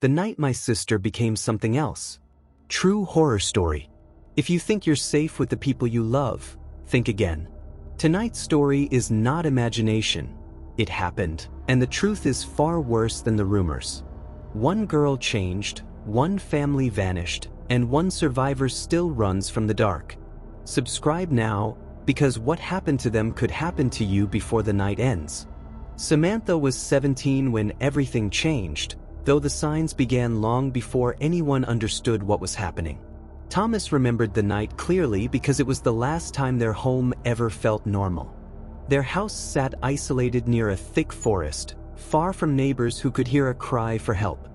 The night my sister became something else. True horror story. If you think you're safe with the people you love, think again. Tonight's story is not imagination. It happened, and the truth is far worse than the rumors. One girl changed, one family vanished, and one survivor still runs from the dark. Subscribe now, because what happened to them could happen to you before the night ends. Samantha was 17 when everything changed, though the signs began long before anyone understood what was happening. Thomas remembered the night clearly because it was the last time their home ever felt normal. Their house sat isolated near a thick forest, far from neighbors who could hear a cry for help.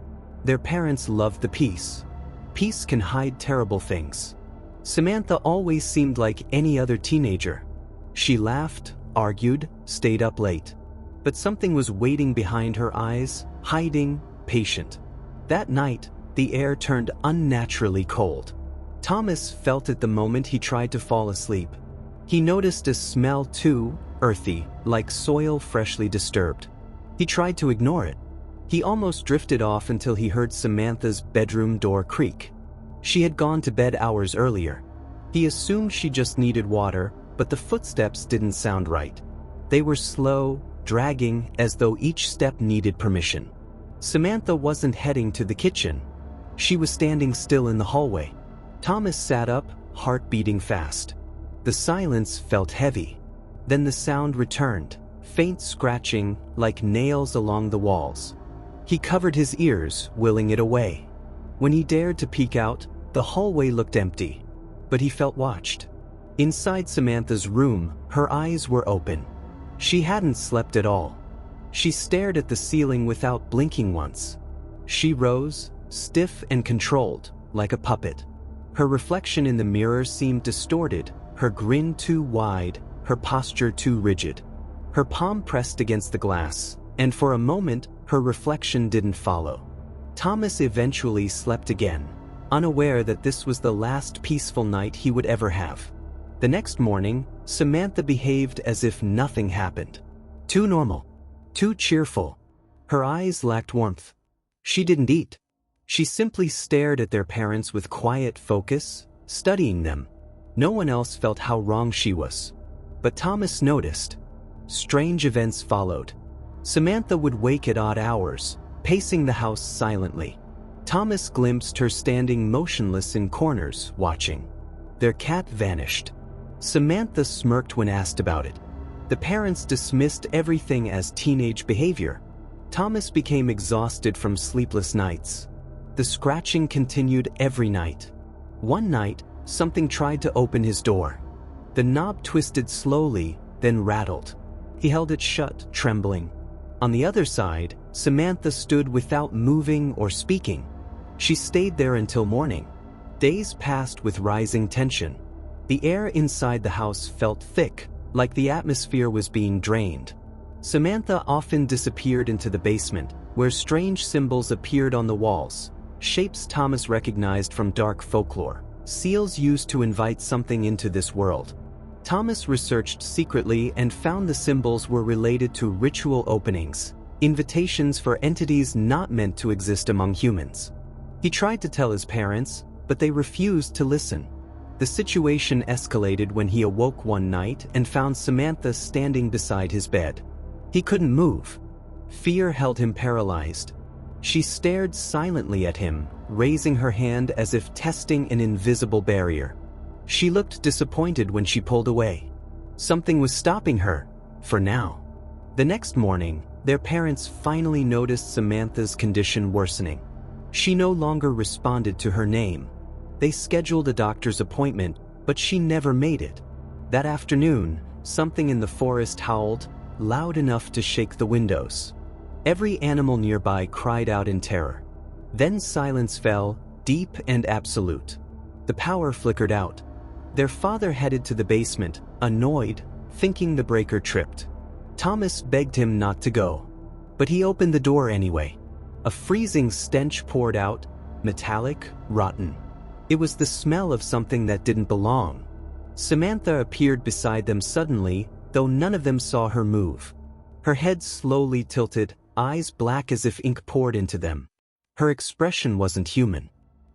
Their parents loved the peace. Peace can hide terrible things. Samantha always seemed like any other teenager. She laughed, argued, stayed up late. But something was waiting behind her eyes, hiding, patient. That night, the air turned unnaturally cold. Thomas felt it the moment he tried to fall asleep. He noticed a smell too earthy, like soil freshly disturbed. He tried to ignore it. He almost drifted off until he heard Samantha's bedroom door creak. She had gone to bed hours earlier. He assumed she just needed water, but the footsteps didn't sound right. They were slow, dragging, as though each step needed permission. Samantha wasn't heading to the kitchen. She was standing still in the hallway. Thomas sat up, heart beating fast. The silence felt heavy. Then the sound returned, faint scratching, like nails along the walls. He covered his ears, willing it away. When he dared to peek out, the hallway looked empty. But he felt watched. Inside Samantha's room, her eyes were open. She hadn't slept at all. She stared at the ceiling without blinking once. She rose, stiff and controlled, like a puppet. Her reflection in the mirror seemed distorted, her grin too wide, her posture too rigid. Her palm pressed against the glass, and for a moment, her reflection didn't follow. Thomas eventually slept again, unaware that this was the last peaceful night he would ever have. The next morning, Samantha behaved as if nothing happened. Too normal. Too cheerful. Her eyes lacked warmth. She didn't eat. She simply stared at their parents with quiet focus, studying them. No one else felt how wrong she was. But Thomas noticed. Strange events followed. Samantha would wake at odd hours, pacing the house silently. Thomas glimpsed her standing motionless in corners, watching. Their cat vanished. Samantha smirked when asked about it. The parents dismissed everything as teenage behavior. Thomas became exhausted from sleepless nights. The scratching continued every night. One night, something tried to open his door. The knob twisted slowly, then rattled. He held it shut, trembling. On the other side, Samantha stood without moving or speaking. She stayed there until morning. Days passed with rising tension. The air inside the house felt thick, like the atmosphere was being drained. Samantha often disappeared into the basement, where strange symbols appeared on the walls, shapes Thomas recognized from dark folklore, seals used to invite something into this world. Thomas researched secretly and found the symbols were related to ritual openings, invitations for entities not meant to exist among humans. He tried to tell his parents, but they refused to listen. The situation escalated when he awoke one night and found Samantha standing beside his bed. He couldn't move. Fear held him paralyzed. She stared silently at him, raising her hand as if testing an invisible barrier. She looked disappointed when she pulled away. Something was stopping her, for now. The next morning, their parents finally noticed Samantha's condition worsening. She no longer responded to her name. They scheduled a doctor's appointment, but she never made it. That afternoon, something in the forest howled, loud enough to shake the windows. Every animal nearby cried out in terror. Then silence fell, deep and absolute. The power flickered out. Their father headed to the basement, annoyed, thinking the breaker tripped. Thomas begged him not to go. But he opened the door anyway. A freezing stench poured out, metallic, rotten. It was the smell of something that didn't belong. Samantha appeared beside them suddenly, though none of them saw her move. Her head slowly tilted, eyes black as if ink poured into them. Her expression wasn't human.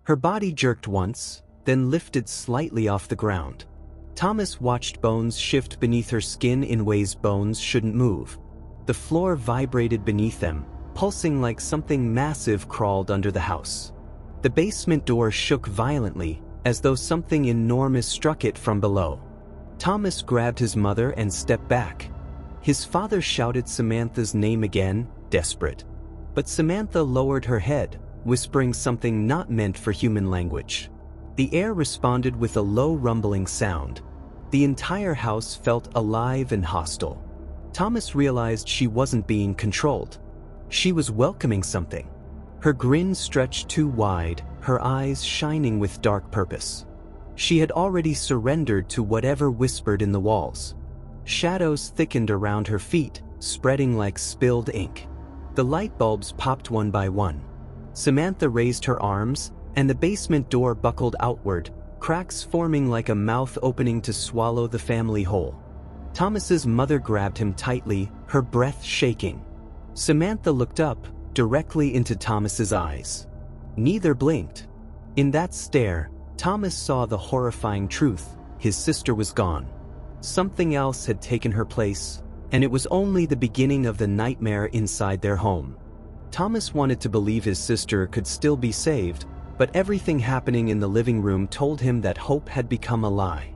Her body jerked once, then lifted slightly off the ground. Thomas watched bones shift beneath her skin in ways bones shouldn't move. The floor vibrated beneath them, pulsing like something massive crawled under the house. The basement door shook violently, as though something enormous struck it from below. Thomas grabbed his mother and stepped back. His father shouted Samantha's name again, desperate. But Samantha lowered her head, whispering something not meant for human language. The air responded with a low rumbling sound. The entire house felt alive and hostile. Thomas realized she wasn't being controlled. She was welcoming something. Her grin stretched too wide, her eyes shining with dark purpose. She had already surrendered to whatever whispered in the walls. Shadows thickened around her feet, spreading like spilled ink. The light bulbs popped one by one. Samantha raised her arms, and the basement door buckled outward, cracks forming like a mouth opening to swallow the family whole. Thomas's mother grabbed him tightly, her breath shaking. Samantha looked up, directly into Thomas's eyes. Neither blinked. In that stare, Thomas saw the horrifying truth: his sister was gone. Something else had taken her place, and it was only the beginning of the nightmare inside their home. Thomas wanted to believe his sister could still be saved, but everything happening in the living room told him that hope had become a lie.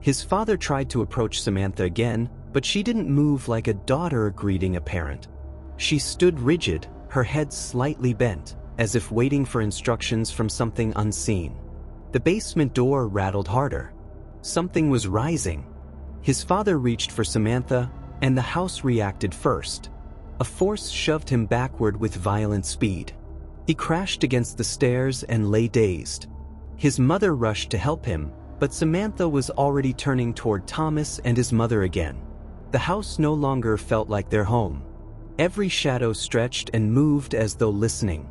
His father tried to approach Samantha again, but she didn't move like a daughter greeting a parent. She stood rigid, her head slightly bent, as if waiting for instructions from something unseen. The basement door rattled harder. Something was rising. His father reached for Samantha, and the house reacted first. A force shoved him backward with violent speed. He crashed against the stairs and lay dazed. His mother rushed to help him, but Samantha was already turning toward Thomas and his mother again. The house no longer felt like their home. Every shadow stretched and moved as though listening.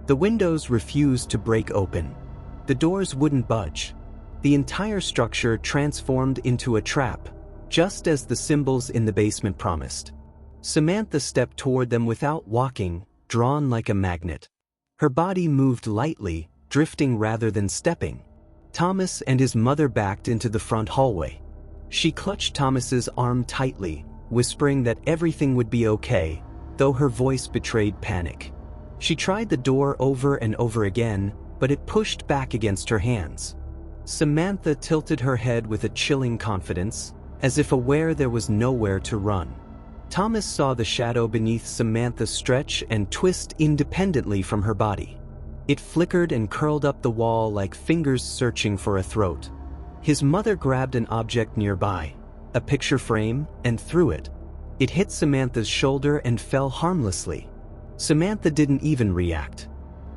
The windows refused to break open. The doors wouldn't budge. The entire structure transformed into a trap, just as the symbols in the basement promised. Samantha stepped toward them without walking, drawn like a magnet. Her body moved lightly, drifting rather than stepping. Thomas and his mother backed into the front hallway. She clutched Thomas's arm tightly, whispering that everything would be okay, though her voice betrayed panic. She tried the door over and over again, but it pushed back against her hands. Samantha tilted her head with a chilling confidence, as if aware there was nowhere to run. Thomas saw the shadow beneath Samantha stretch and twist independently from her body. It flickered and curled up the wall like fingers searching for a throat. His mother grabbed an object nearby, a picture frame, and threw it. It hit Samantha's shoulder and fell harmlessly. Samantha didn't even react.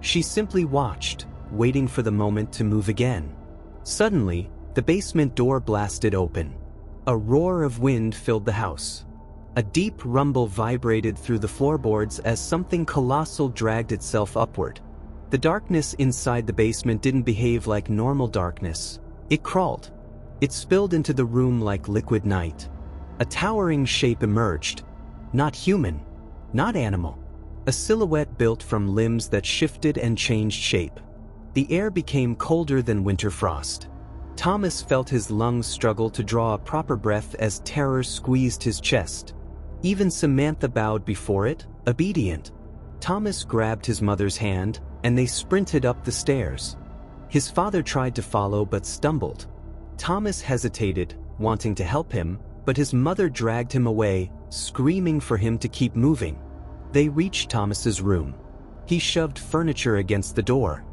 She simply watched, waiting for the moment to move again. Suddenly, the basement door blasted open. A roar of wind filled the house. A deep rumble vibrated through the floorboards as something colossal dragged itself upward. The darkness inside the basement didn't behave like normal darkness. It crawled. It spilled into the room like liquid night. A towering shape emerged. Not human. Not animal. A silhouette built from limbs that shifted and changed shape. The air became colder than winter frost. Thomas felt his lungs struggle to draw a proper breath as terror squeezed his chest. Even Samantha bowed before it, obedient. Thomas grabbed his mother's hand, and they sprinted up the stairs. His father tried to follow but stumbled. Thomas hesitated, wanting to help him, but his mother dragged him away, screaming for him to keep moving. They reached Thomas's room. He shoved furniture against the door.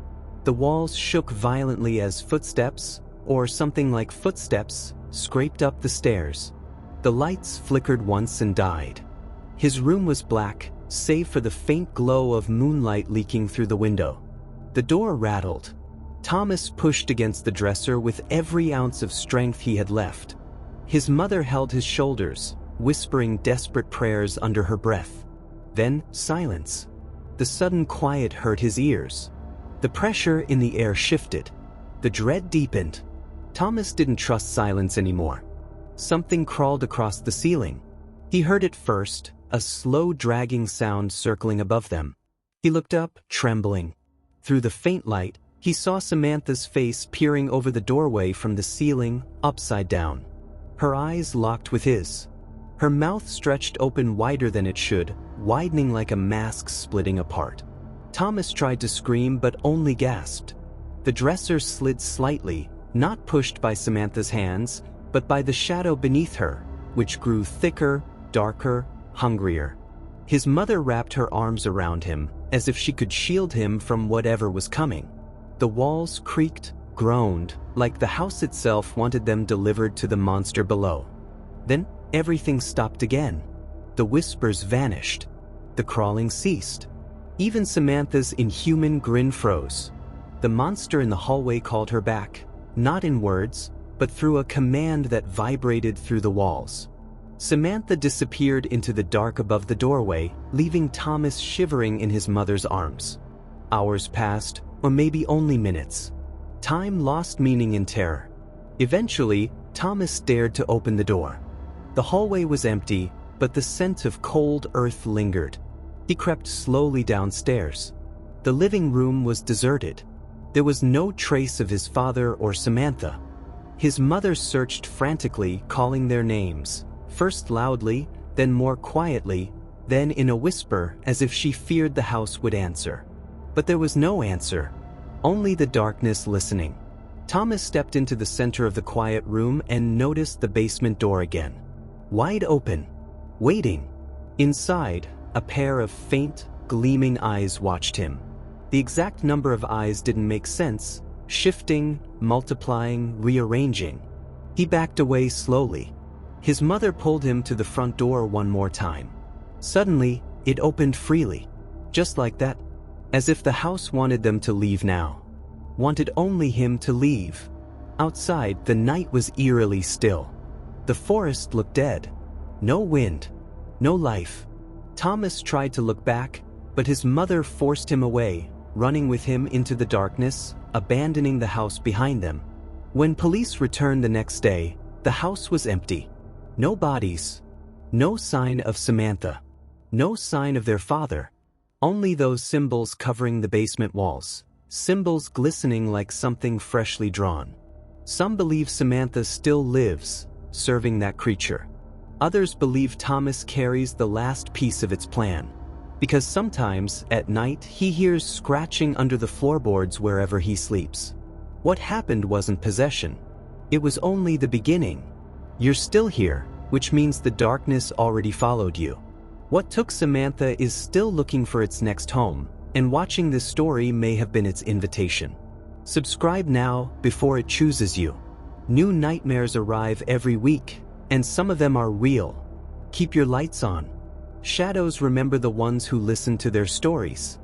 The walls shook violently as footsteps, or something like footsteps, scraped up the stairs. The lights flickered once and died. His room was black, save for the faint glow of moonlight leaking through the window. The door rattled. Thomas pushed against the dresser with every ounce of strength he had left. His mother held his shoulders, whispering desperate prayers under her breath. Then, silence. The sudden quiet hurt his ears. The pressure in the air shifted. The dread deepened. Thomas didn't trust silence anymore. Something crawled across the ceiling. He heard it first, a slow dragging sound circling above them. He looked up, trembling. Through the faint light, he saw Samantha's face peering over the doorway from the ceiling, upside down. Her eyes locked with his. Her mouth stretched open wider than it should, widening like a mask splitting apart. Thomas tried to scream but only gasped. The dresser slid slightly, not pushed by Samantha's hands, but by the shadow beneath her, which grew thicker, darker, hungrier. His mother wrapped her arms around him, as if she could shield him from whatever was coming. The walls creaked, groaned, like the house itself wanted them delivered to the monster below. Then, everything stopped again. The whispers vanished. The crawling ceased. Even Samantha's inhuman grin froze. The monster in the hallway called her back, not in words, but through a command that vibrated through the walls. Samantha disappeared into the dark above the doorway, leaving Thomas shivering in his mother's arms. Hours passed, or maybe only minutes. Time lost meaning in terror. Eventually, Thomas dared to open the door. The hallway was empty, but the scent of cold earth lingered. He crept slowly downstairs. The living room was deserted. There was no trace of his father or Samantha. His mother searched frantically, calling their names, first loudly, then more quietly, then in a whisper as if she feared the house would answer. But there was no answer, only the darkness listening. Thomas stepped into the center of the quiet room and noticed the basement door again. Wide open, waiting. Inside, a pair of faint, gleaming eyes watched him. The exact number of eyes didn't make sense, shifting, multiplying, rearranging. He backed away slowly. His mother pulled him to the front door one more time. Suddenly, it opened freely. Just like that. As if the house wanted them to leave now. Wanted only him to leave. Outside, the night was eerily still. The forest looked dead. No wind. No life. Thomas tried to look back, but his mother forced him away, running with him into the darkness, abandoning the house behind them. When police returned the next day, the house was empty. No bodies. No sign of Samantha. No sign of their father. Only those symbols covering the basement walls. Symbols glistening like something freshly drawn. Some believe Samantha still lives, serving that creature. Others believe Thomas carries the last piece of its plan. Because sometimes, at night, he hears scratching under the floorboards wherever he sleeps. What happened wasn't possession. It was only the beginning. You're still here, which means the darkness already followed you. What took Samantha is still looking for its next home, and watching this story may have been its invitation. Subscribe now before it chooses you. New nightmares arrive every week, and some of them are real. Keep your lights on. Shadows remember the ones who listen to their stories.